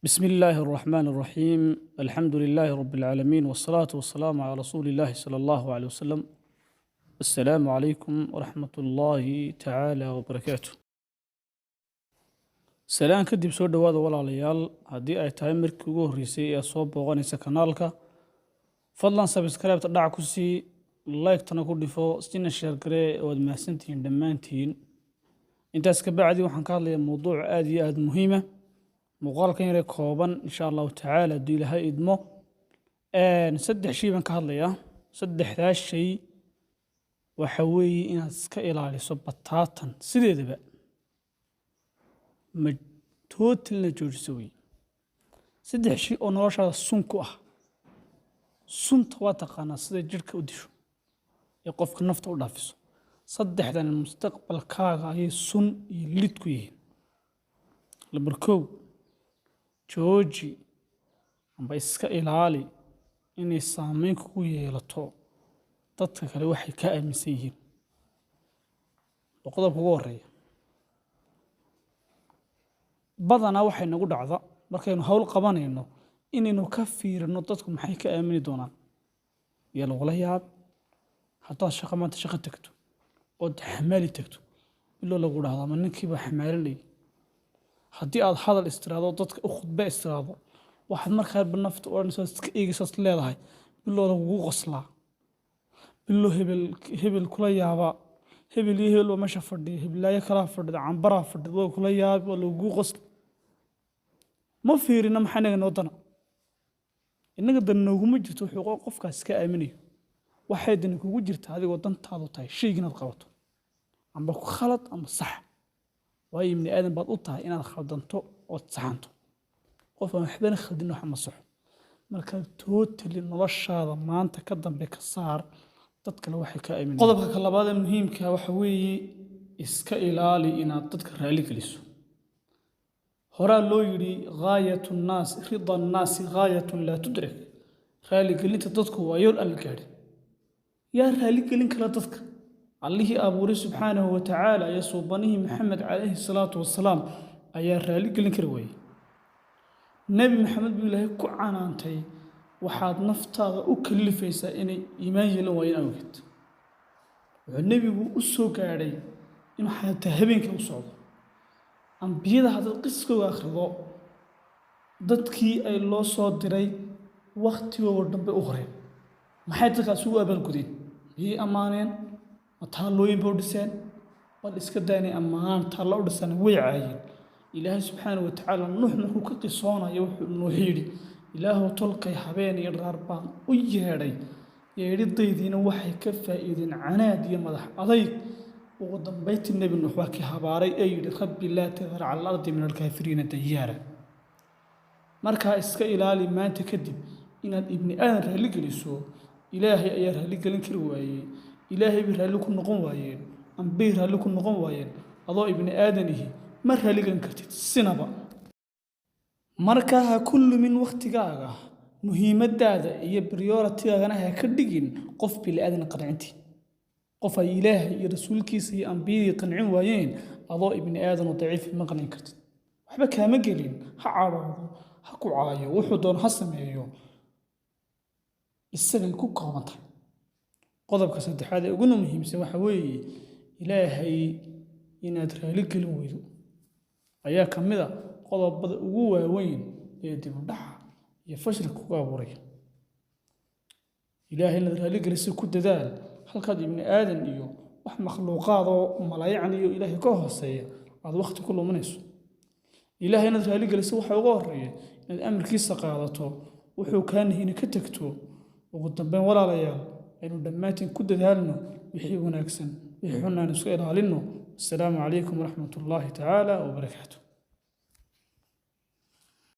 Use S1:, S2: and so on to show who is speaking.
S1: بسم الله الرحمن الرحيم الحمد لله رب العالمين والصلاة والسلام على رسول الله صلى الله عليه وسلم السلام عليكم ورحمة الله تعالى وبركاته سلام كدب سو دhowaada walaalayaal haddii ay tahay markii ugu horreysay ee soo booqanaysa kanaalka fadlan subscribe ta dhac ku sii like tana ku dhifo sina share garee waad mahadsantihiin dhammaantiin intaas ka bacdi waxaan ka hadlayaa mowduuc aad iyo aad muhiim ah muuqaalkan yare kooban insha allahu tacaala haddii ilaahay idmo saddex shay baan ka hadlayaa saddexdaas shay waxa weeye inaad iska ilaaliso bataatan sideedaba ma tootalna joojiso wey saddex shay oo noloshaada sun ku ah sunta waa taqaanaa sida jidhka u disho ee qofka nafta u dhaafiso saddexdan mustaqbalkaaga ayay sun iyo lid ku yihiin lambar kow jooji amba iska ilaali inay saameyn kugu yeelato dadka kale waxay ka aaminsan yihiin qodobka ugu horreeya badanaa waxay nagu dhacda markaynu hawl qabanayno inaynu ka fiirino dadku maxay ka aamini doonaan iyo lagula yaab haddaad maanta shaqo tagto ood xamaali tagto iloo lagu dhahdo ama ninkiibaa xamaalinayay haddii aad hadal istiraado dadka u khudbe istiraado waxaad markaaba nafta odhanaysa iska eegaysaas leedahay biloo lagugu qoslaa biloo hebel kula yaabaa hebel iyo hebel waa meesha fadhiya heblaayo kalaa fadhida cambaraa fadhida waa kula yaabi waa lagugu qosla ma fiirina maxaa inaga noodana innaga dan nooguma jirto wuxuu qofkaas iska aaminayo waxay dani kugu jirta adigoo dantaadu tahay shayga inaad qabato amba ku khalad amba sax waayo ibni aadan baad u tahay inaad khaldanto ood saxanto qof aan waxbana khaldin wax ma saxo marka tootali noloshaada maanta ka dambe ka saar dad kale waxay ka aaminayaan qodobka ka labaad ee muhiimka waxa weeye iska ilaali inaad dadka raali geliso horaa loo yidhi gaayatu nnaas rida annaasi gaayatun laa tudrak raali gelinta dadku waa yool alla gaadhi yaa raali gelin kara dadka allihii abuuray subxaanahu wa tacaala iyo suubanihii maxamed calayhi salaatu wasalaam ayaa raali gelin kari waayey nebi maxamed buu ilaahay ku canaantay waxaad naftaada u kallifaysaa inay iimaan yeelan waayeen awgeed wuxuu nebigu u soo gaadhay inuu xataa habeenkii u socdo ambiyada haddaad qiskooga akhrido dadkii ay loo soo diray wakhtigooga dhanbay u horeen maxay dadkaas ugu abaalgudeen miyay ammaaneen ma taallooyin bay u dhiseen bal iska daynay ammaan taalla u dhisana way caayeen ilaahay subxaana wa tacaala nuux markuu ka qisoonayo wuxuu nuux yidhi ilaahow tolkay habeen iyo dhaar baan u yeedhay yeedhidaydiina waxay ka faa'iideen canaad iyo madax adayg ugu dambayti nebi nuux waa kii habaaray ee yidhi rabbi laa tadar cala alardi min alkaafiriina dayaara markaa iska ilaali maanta kadib inaad ibni aadan raalli geliso ilaahay ayaa raalli gelin kari waayey ilaahay bay raalli ku noqon waayeen ambay raalli ku noqon waayeen adoo ibni aadan ihi ma raalli gelin kartid sinaba markaa ha ku lumin wakhtigaaga muhiimadaada iyo prioritigaagana ha ka dhigin qof bini aadan qancintii qof ay ilaahay iyo rasuulkiisa iyo ambiyadii qancin waayeen adoo ibni aadan oo daciif ma qancin kartid waxba kaama gelin ha cadhoodo ha ku caayo wuxuu doon ha sameeyo isagay ku kooban tahay qodobka saddexaad ee uguna muhiimsan waxa weeye ilaahay inaad raali gelin weydo ayaa ka mid a qodobada ugu waaweyn ee dibudhaxa iyo fashilka kugu abuuraya ilaahay inaad raali gelisa ku dadaal halkaad ibni aadan iyo wax makhluuqaad oo malaayican iyo ilaahay ka hooseeya aad wakhti ku luminayso ilaahay inaad raali gelisa waxa uga horreeya inaad amarkiisa qaadato wuxuu kaa nahiyna ka tegto ugu dambeyn walaalayaal aynu dhammaantiin ku dadaalno wixii wanaagsan wixii xun aan iska ilaalinno assalaamu calaykum waraxmat ullaahi tacaala wabarakaatu